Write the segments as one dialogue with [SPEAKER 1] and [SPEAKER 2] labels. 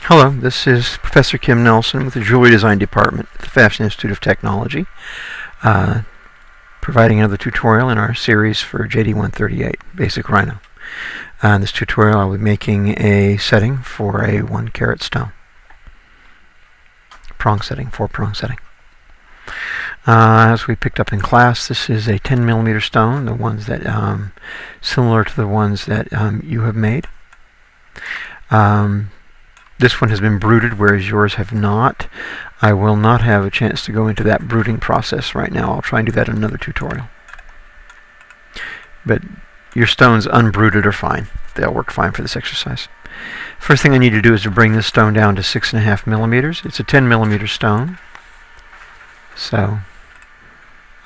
[SPEAKER 1] Hello, this is Professor Kim Nelson with the Jewelry Design Department at the Fashion Institute of Technology, providing another tutorial in our series for JD138, Basic Rhino. In this tutorial I'll be making a setting for a 1-carat stone. Prong setting, 4-prong setting. As we picked up in class, this is a 10mm stone, the ones that similar to the ones that you have made. This one has been bruted, whereas yours have not. I will not have a chance to go into that bruting process right now. I'll try and do that in another tutorial. But your stones unbruted are fine. They'll work fine for this exercise. First thing I need to do is to bring this stone down to 6.5mm. It's a 10mm stone. So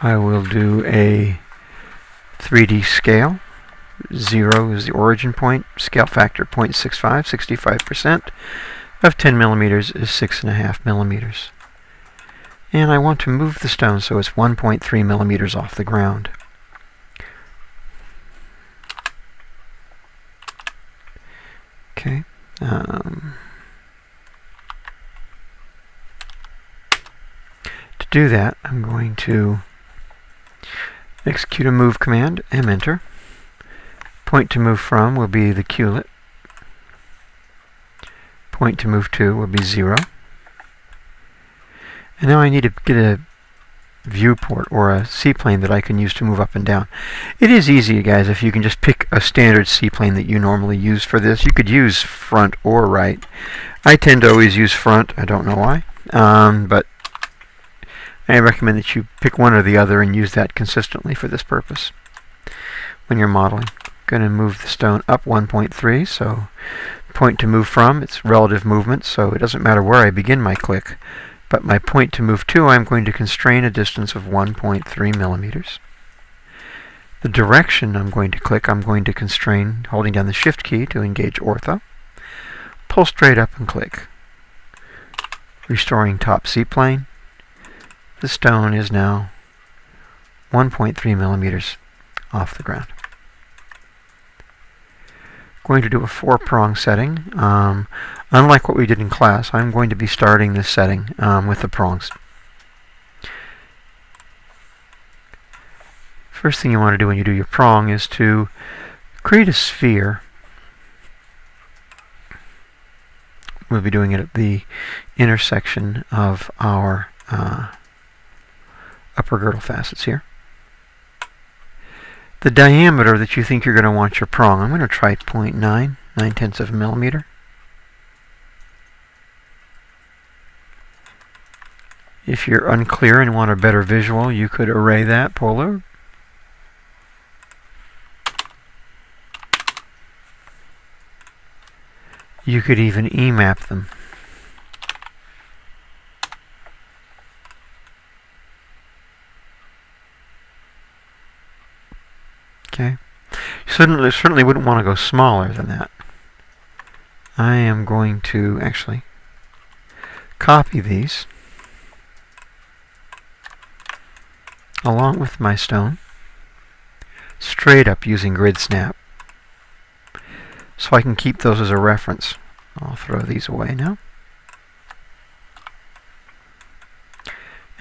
[SPEAKER 1] I will do a 3D scale. 0 is the origin point, scale factor 0.65, 65% of 10mm is 6.5mm. And I want to move the stone so it's 1.3mm off the ground. Okay. To do that, I'm going to execute a move command, enter. Point to move from will be the culet. Point to move to will be 0. And now I need to get a viewport or a C-plane that I can use to move up and down. It is easy, guys, if you can just pick a standard C-plane that you normally use for this. You could use front or right. I tend to always use front. I don't know why. But I recommend that you pick one or the other and use that consistently for this purpose when you're modeling. Going to move the stone up 1.3, so point to move from, it's relative movement, so it doesn't matter where I begin my click, but my point to move to, I'm going to constrain a distance of 1.3mm. The direction I'm going to click, I'm going to constrain holding down the shift key to engage ortho. Pull straight up and click. Restoring top C-plane. The stone is now 1.3mm off the ground. Going to do a 4-prong setting. Unlike what we did in class, I'm going to be starting this setting with the prongs. First thing you want to do when you do your prong is to create a sphere. We'll be doing it at the intersection of our upper girdle facets here. The diameter that you think you're going to want your prong, I'm going to try 0.9, 9/10 of a millimeter. If you're unclear and want a better visual, you could array that polar. You could even E-map them. Okay. You certainly wouldn't want to go smaller than that. I am going to actually copy these along with my stone straight up using grid snap so I can keep those as a reference. I'll throw these away now.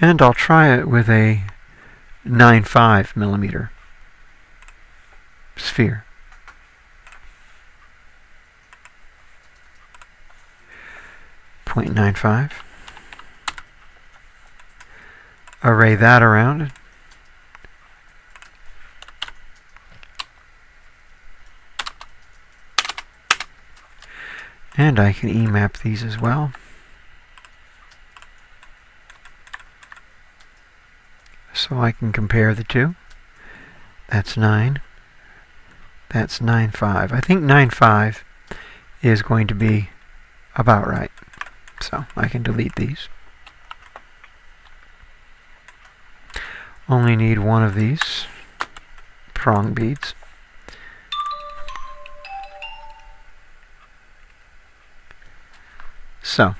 [SPEAKER 1] And I'll try it with a 9.5mm sphere. .95. Array that around. And I can E-map these as well. So I can compare the two. That's 9. That's 9.5. I think 9.5 is going to be about right. So I can delete these. Only need one of these prong beads. So,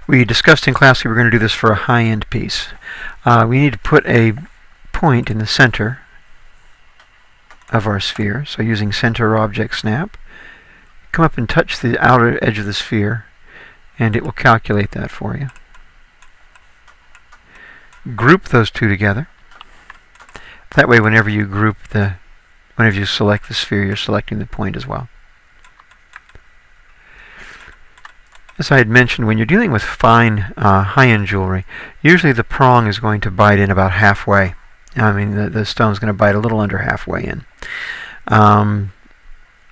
[SPEAKER 1] we discussed in class we were going to do this for a high-end piece. We need to put a point in the center of our sphere. So using center object snap, come up and touch the outer edge of the sphere, and it will calculate that for you. Group those two together. That way, whenever you select the sphere, you're selecting the point as well. As I had mentioned, when you're dealing with fine, high-end jewelry, usually the prong is going to bite in about halfway. I mean, the stone's going to bite a little under halfway in.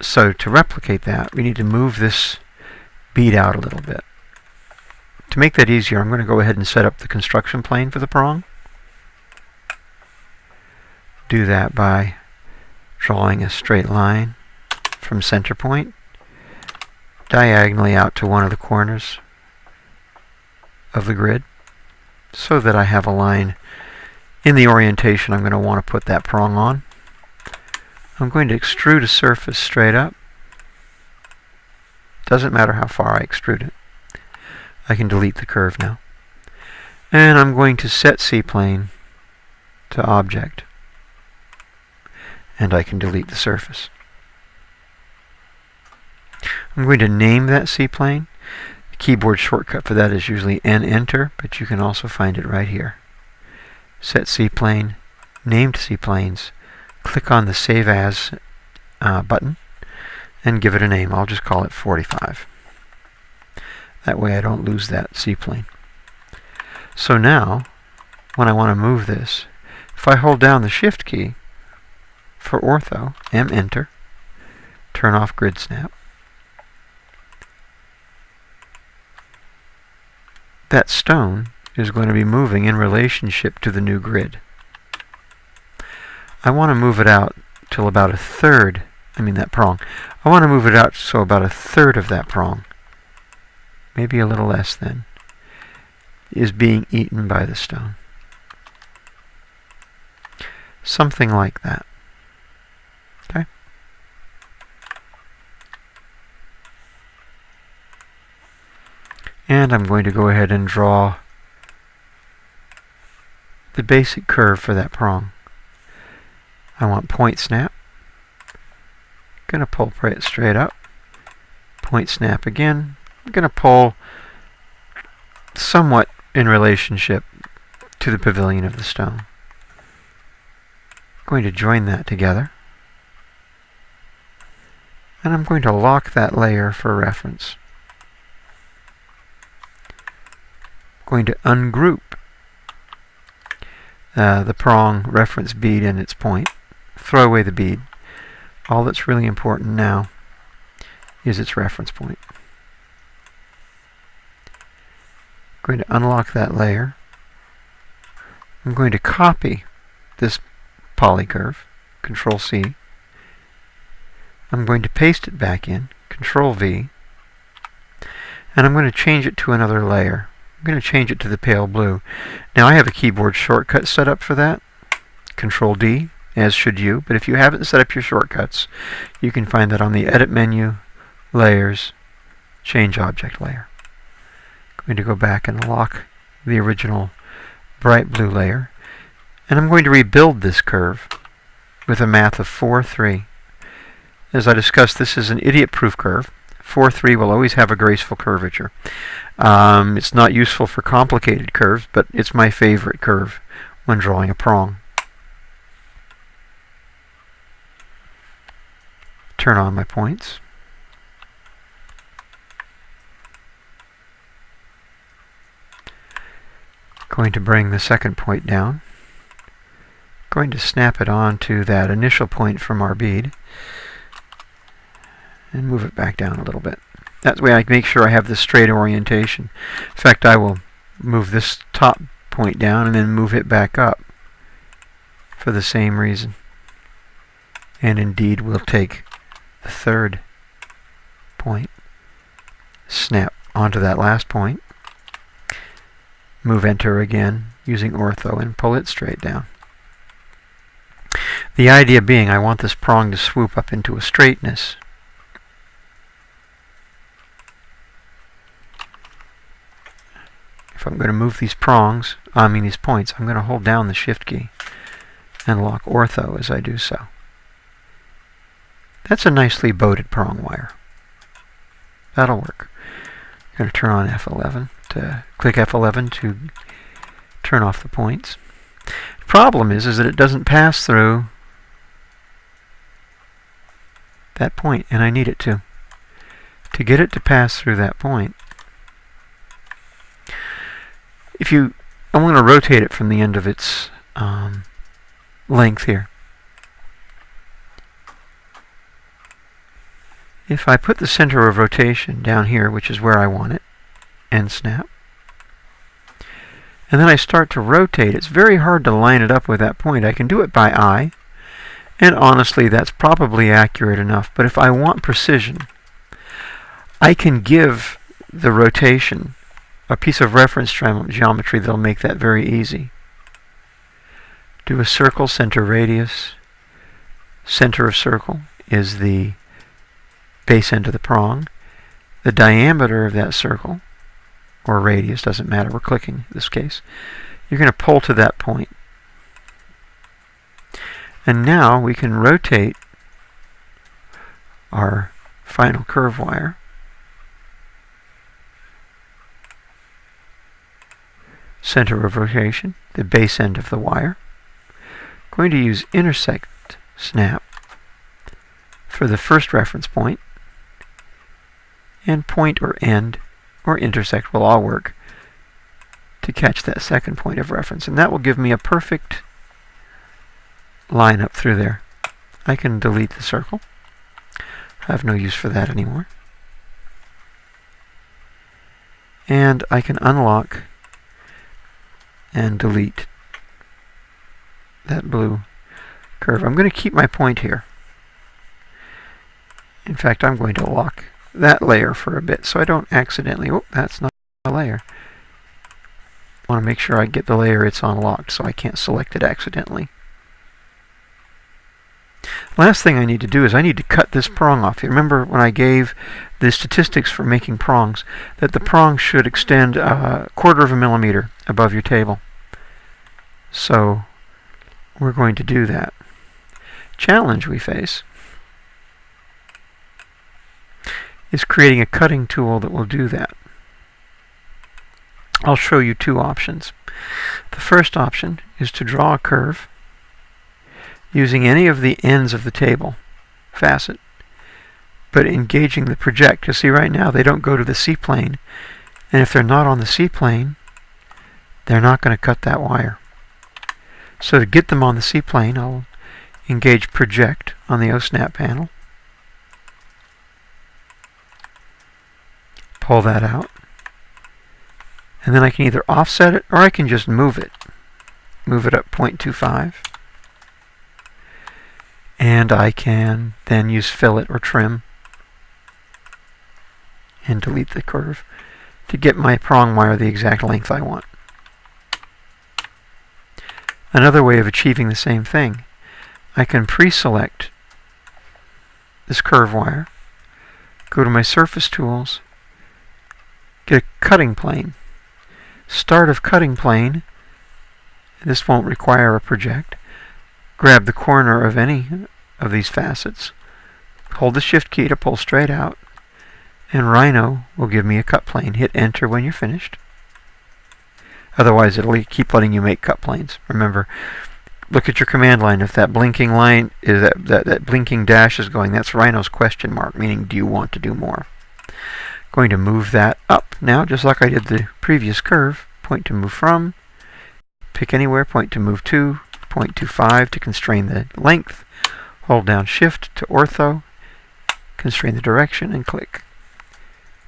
[SPEAKER 1] So to replicate that, we need to move this bead out a little bit. To make that easier, I'm going to go ahead and set up the construction plane for the prong. Do that by drawing a straight line from center point diagonally out to one of the corners of the grid, so that I have a line in the orientation I'm going to want to put that prong on. I'm going to extrude a surface straight up. Doesn't matter how far I extrude it. I can delete the curve now. And I'm going to set C-plane to object. And I can delete the surface. I'm going to name that C-plane. The keyboard shortcut for that is usually N-Enter, but you can also find it right here. Set C-plane, named C-planes, click on the Save As button, and give it a name. I'll just call it 45. That way I don't lose that C-plane. So now, when I want to move this, if I hold down the Shift key for ortho, M-Enter, turn off grid snap, that stone is going to be moving in relationship to the new grid. I want to move it out till about a third, that prong. I want to move it out so about a third of that prong, maybe a little less than, is being eaten by the stone. Something like that. Okay? And I'm going to go ahead and draw the basic curve for that prong. I want point snap. Going to pull it straight up. Point snap again. I'm going to pull somewhat in relationship to the pavilion of the stone. I'm going to join that together. And I'm going to lock that layer for reference. I'm going to ungroup the prong reference bead and its point. Throw away the bead. All that's really important now is its reference point. I'm going to unlock that layer. I'm going to copy this polycurve, Control C. I'm going to paste it back in, Control V, and I'm going to change it to another layer. I'm going to change it to the pale blue. Now I have a keyboard shortcut set up for that, Control D, as should you, but if you haven't set up your shortcuts, you can find that on the Edit menu, Layers, Change Object Layer. I'm going to go back and lock the original bright blue layer, and I'm going to rebuild this curve with a math of 4, 3. As I discussed, this is an idiot-proof curve. 4, 3 will always have a graceful curvature. It's not useful for complicated curves, but it's my favorite curve when drawing a prong. Turn on my points. Going to bring the second point down. Going to snap it onto that initial point from our bead and move it back down a little bit. That way I make sure I have the straight orientation. In fact, I will move this top point down and then move it back up for the same reason. And indeed, we'll take the third point, snap onto that last point, move enter again using ortho and pull it straight down. The idea being I want this prong to swoop up into a straightness. If I'm going to move these points, I'm going to hold down the Shift key and lock ortho as I do so. That's a nicely bowed prong wire. That'll work. I'm going to turn on F11 to click F11 to turn off the points. The problem is that it doesn't pass through that point, and I need it to. To get it to pass through that point, I'm going to rotate it from the end of its length here. If I put the center of rotation down here, which is where I want it, end snap, and then I start to rotate, it's very hard to line it up with that point. I can do it by eye, and honestly that's probably accurate enough, but if I want precision, I can give the rotation a piece of reference geometry that'll make that very easy. Do a circle, center radius. Center of circle is the base end of the prong. The diameter of that circle, or radius, doesn't matter, we're clicking in this case, you're going to pull to that point. And now we can rotate our final curve wire center of rotation, the base end of the wire. Going to use intersect snap for the first reference point, and point or end or intersect will all work to catch that second point of reference, and that will give me a perfect line up through there. I can delete the circle. I have no use for that anymore. And I can unlock and delete that blue curve. I'm going to keep my point here. In fact, I'm going to lock that layer for a bit so I don't accidentally, oh, that's not a layer. I want to make sure I get the layer it's unlocked so I can't select it accidentally. Last thing I need to do is I need to cut this prong off. You remember when I gave the statistics for making prongs, that the prong should extend a 1/4 of a millimeter above your table. So we're going to do that. Challenge we face is creating a cutting tool that will do that. I'll show you two options. The first option is to draw a curve using any of the ends of the table facet, but engaging the project. You see right now they don't go to the C-plane, and if they're not on the C-plane, they're not going to cut that wire. So to get them on the C-plane, I'll engage project on the O-snap panel, pull that out, and then I can either offset it or I can just move it. Move it up 0.25. And I can then use fillet or trim and delete the curve to get my prong wire the exact length I want. Another way of achieving the same thing, I can pre-select this curve wire, go to my surface tools, get a cutting plane. Start of cutting plane, this won't require a project. Grab the corner of any of these facets, hold the shift key to pull straight out, and Rhino will give me a cut plane. Hit enter when you're finished. Otherwise it'll keep letting you make cut planes. Remember, look at your command line. If that blinking line is that blinking dash is going, that's Rhino's question mark, meaning do you want to do more? Going to move that up now, just like I did the previous curve. Point to move from, pick anywhere, point to move to, 0.25 to constrain the length, hold down shift to ortho, constrain the direction, and click.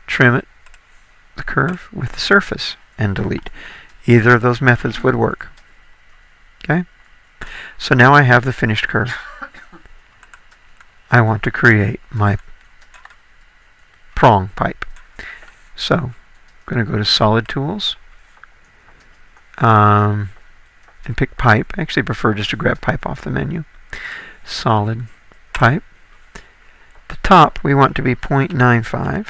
[SPEAKER 1] Trim it, the curve, with the surface, and delete. Either of those methods would work. Okay? So now I have the finished curve. I want to create my prong pipe. So I'm going to go to Solid Tools and pick Pipe. I actually prefer just to grab Pipe off the menu. Solid Pipe. The top we want to be 0.95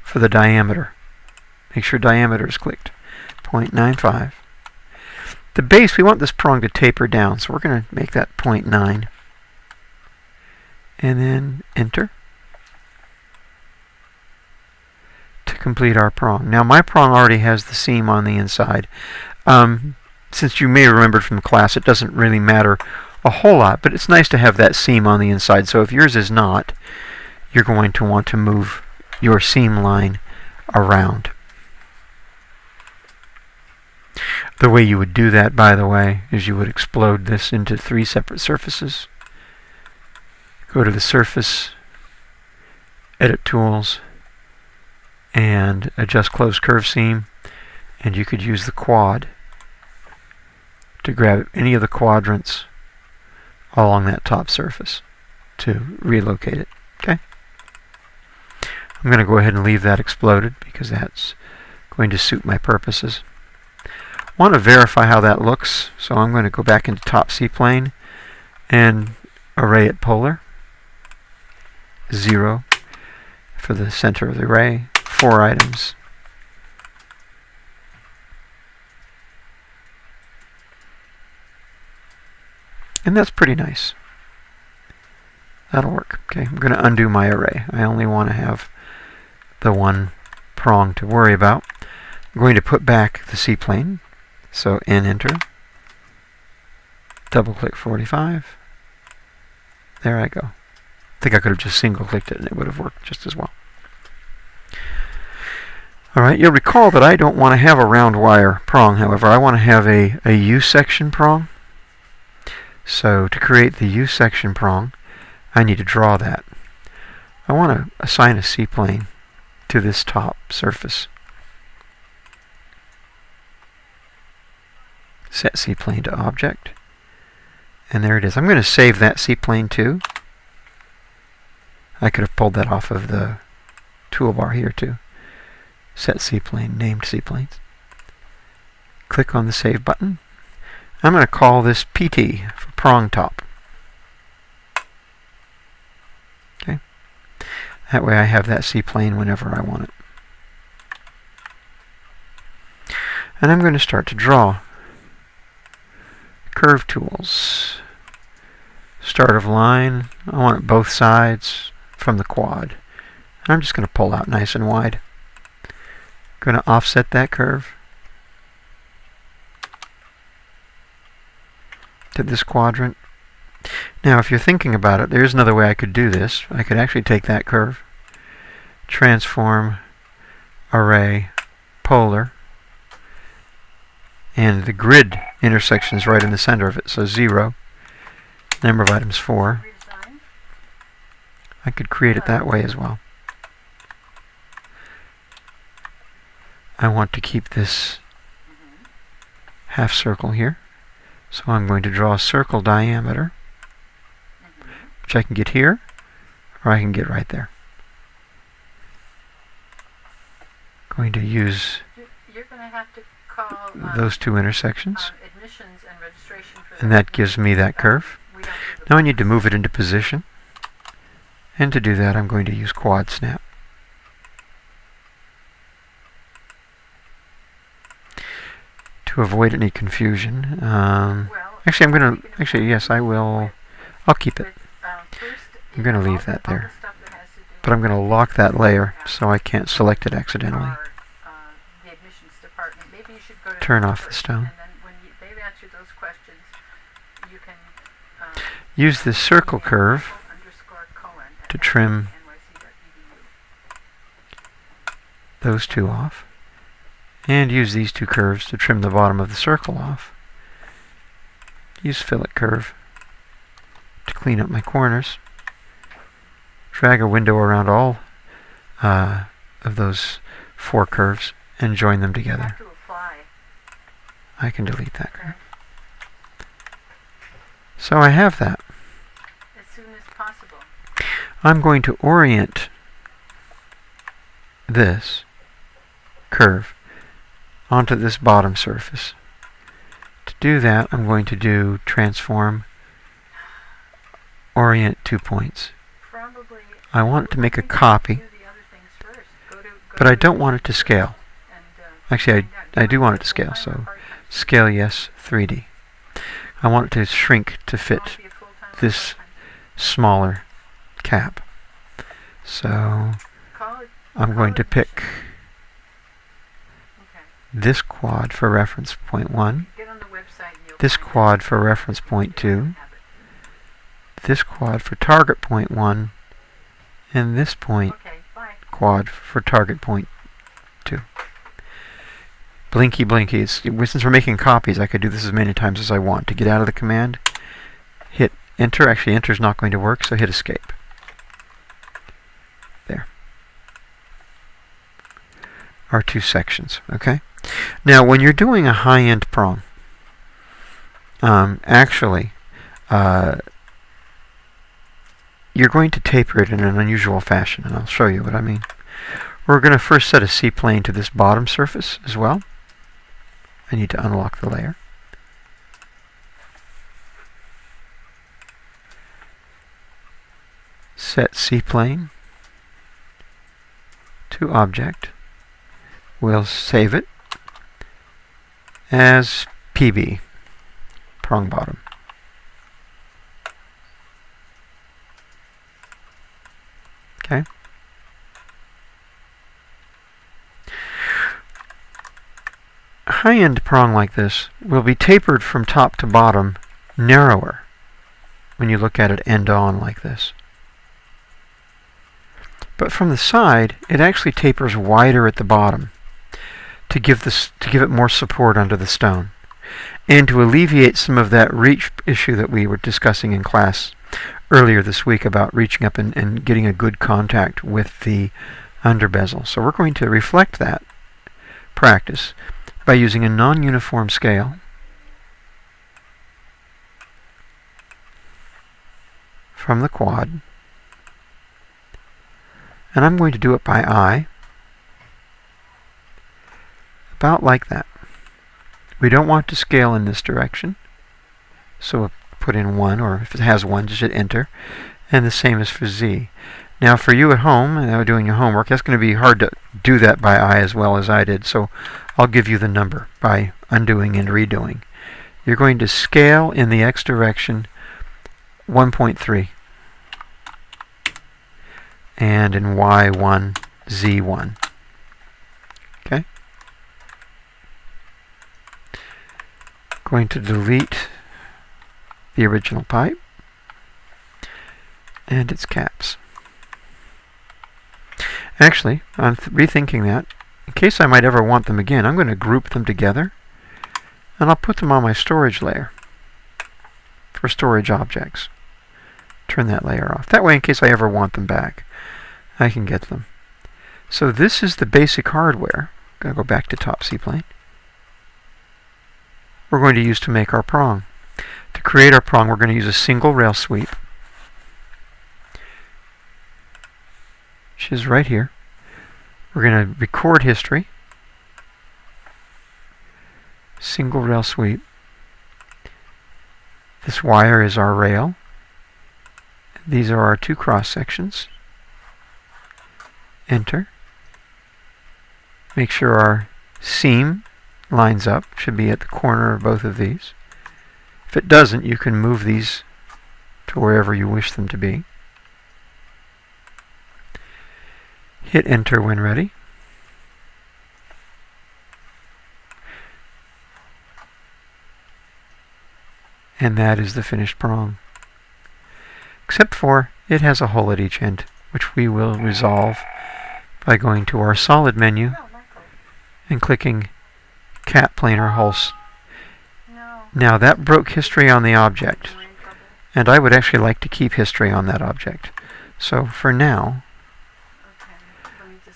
[SPEAKER 1] for the diameter. Make sure diameter is clicked. 0.95. The base, we want this prong to taper down, so we're going to make that 0.9. And then enter. complete our prong. Now my prong already has the seam on the inside. Since you may have remembered from the class, it doesn't really matter a whole lot, but it's nice to have that seam on the inside. So if yours is not, you're going to want to move your seam line around. The way you would do that, by the way, is you would explode this into 3 separate surfaces. Go to the surface, edit tools, and adjust closed curve seam, and you could use the quad to grab any of the quadrants along that top surface to relocate it. Okay? I'm going to go ahead and leave that exploded because that's going to suit my purposes. I want to verify how that looks, so I'm going to go back into top C-plane and array at polar. 0 for the center of the array, 4 items. And that's pretty nice. That'll work. Okay, I'm going to undo my array. I only want to have the one prong to worry about. I'm going to put back the C-plane. So N enter. Double click 45. There I go. I think I could have just single clicked it and it would have worked just as well. Alright, you'll recall that I don't want to have a round wire prong, however. I want to have a U-section prong. So to create the U-section prong, I need to draw that. I want to assign a C-plane to this top surface. Set C-plane to object. And there it is. I'm going to save that C-plane too. I could have pulled that off of the toolbar here too. Set C-plane, named C-planes. Click on the Save button. I'm going to call this PT for prong top. Okay. That way I have that C-plane whenever I want it. And I'm going to start to draw. Curve tools. Start of line. I want it both sides from the quad. And I'm just going to pull out nice and wide. Going to offset that curve to this quadrant. Now if you're thinking about it, there's another way I could do this. I could actually take that curve, transform, array, polar, and the grid intersection is right in the center of it, so 0. Number of items 4. I could create it that way as well. I want to keep this half circle here, so I'm going to draw a circle diameter, which I can get here, or I can get right there. Going to use
[SPEAKER 2] You're going to have to call
[SPEAKER 1] those 2 intersections,
[SPEAKER 2] admissions and registration for
[SPEAKER 1] and that gives me that curve. Now I need to move it into position, and to do that I'm going to use quad snap. To avoid any confusion, actually I'm going to, yes I will, I'll keep it. I'm going to leave that there. But I'm going to lock that layer so I can't select it accidentally. Turn off the stone. Use this circle curve to trim those 2 off. And use these 2 curves to trim the bottom of the circle off. Use fillet curve to clean up my corners. Drag a window around all of those 4 curves and join them together. I can delete that curve. So I have that.
[SPEAKER 2] As soon as possible.
[SPEAKER 1] I'm going to orient this curve onto this bottom surface. To do that, I'm going to do transform, orient 2 points. I want to make a copy, but I don't want it to scale. Actually, I do want it to scale, so scale yes, 3D. I want it to shrink to fit this smaller cap. So I'm going to pick this quad for reference point 1,
[SPEAKER 2] Get on the website and you'll
[SPEAKER 1] this
[SPEAKER 2] find
[SPEAKER 1] quad
[SPEAKER 2] it.
[SPEAKER 1] for reference point 2,
[SPEAKER 2] Have it.
[SPEAKER 1] this quad for target point 1, and this point
[SPEAKER 2] Okay, bye.
[SPEAKER 1] quad for target point 2. Blinky blinky. Since we're making copies, I could do this as many times as I want. To get out of the command, hit enter. Actually, enter is not going to work, so hit escape. There. Our two sections, okay? Now, when you're doing a high-end prong, actually, you're going to taper it in an unusual fashion, and I'll show you what I mean. We're going to first set a C-plane to this bottom surface as well. I need to unlock the layer. Set C-plane to object. We'll save it as PB, prong bottom. Okay. High-end prong like this will be tapered from top to bottom narrower when you look at it end on like this. But from the side, it actually tapers wider at the bottom to give it more support under the stone, and to alleviate some of that reach issue that we were discussing in class earlier this week about reaching up and getting a good contact with the under bezel. So we're going to reflect that practice by using a non-uniform scale from the quad. And I'm going to do it by eye, about like that. We don't want to scale in this direction, so we'll put in 1, or if it has 1, just hit enter. And the same is for Z. Now for you at home, and doing your homework, that's going to be hard to do that by eye as well as I did, so I'll give you the number by undoing and redoing. You're going to scale in the X direction 1.3. And in Y1, Z1. Okay? Going to delete the original pipe and its caps. Actually, I'm rethinking that. In case I might ever want them again, I'm going to group them together, and I'll put them on my storage layer for storage objects. Turn that layer off. That way, in case I ever want them back, I can get them. So this is the basic hardware. I'm going to go back to top C-plane. We're going to use to make our prong. To create our prong, we're going to use a single rail sweep, which is right here. We're going to record history. Single rail sweep. This wire is our rail. These are our two cross sections. Enter. Make sure our seam lines up. Should be at the corner of both of these. If it doesn't, you can move these to wherever you wish them to be. Hit enter when ready. And that is the finished prong. Except for it has a hole at each end, which we will resolve by going to our solid menu and clicking cat planar holes. Now that broke history on the object, and I would actually like to keep history on that object. So for now,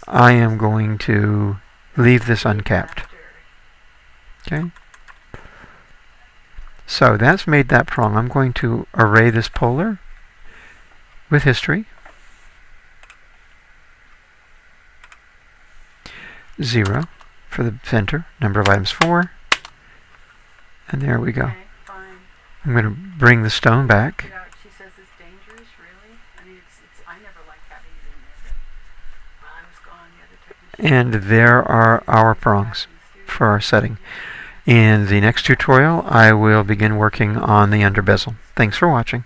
[SPEAKER 1] I am going to leave this uncapped. Okay. So that's made that prong. I'm going to array this polar with history. 0 for the center, number of items 4, and there we go.
[SPEAKER 2] Okay, fine.
[SPEAKER 1] I'm going to bring the stone back,
[SPEAKER 2] She says it's dangerous, really? I mean, I never liked having it in there, but while I was gone, the other technician...
[SPEAKER 1] and there are our prongs for our setting. In the next tutorial, I will begin working on the under bezel. Thanks for watching.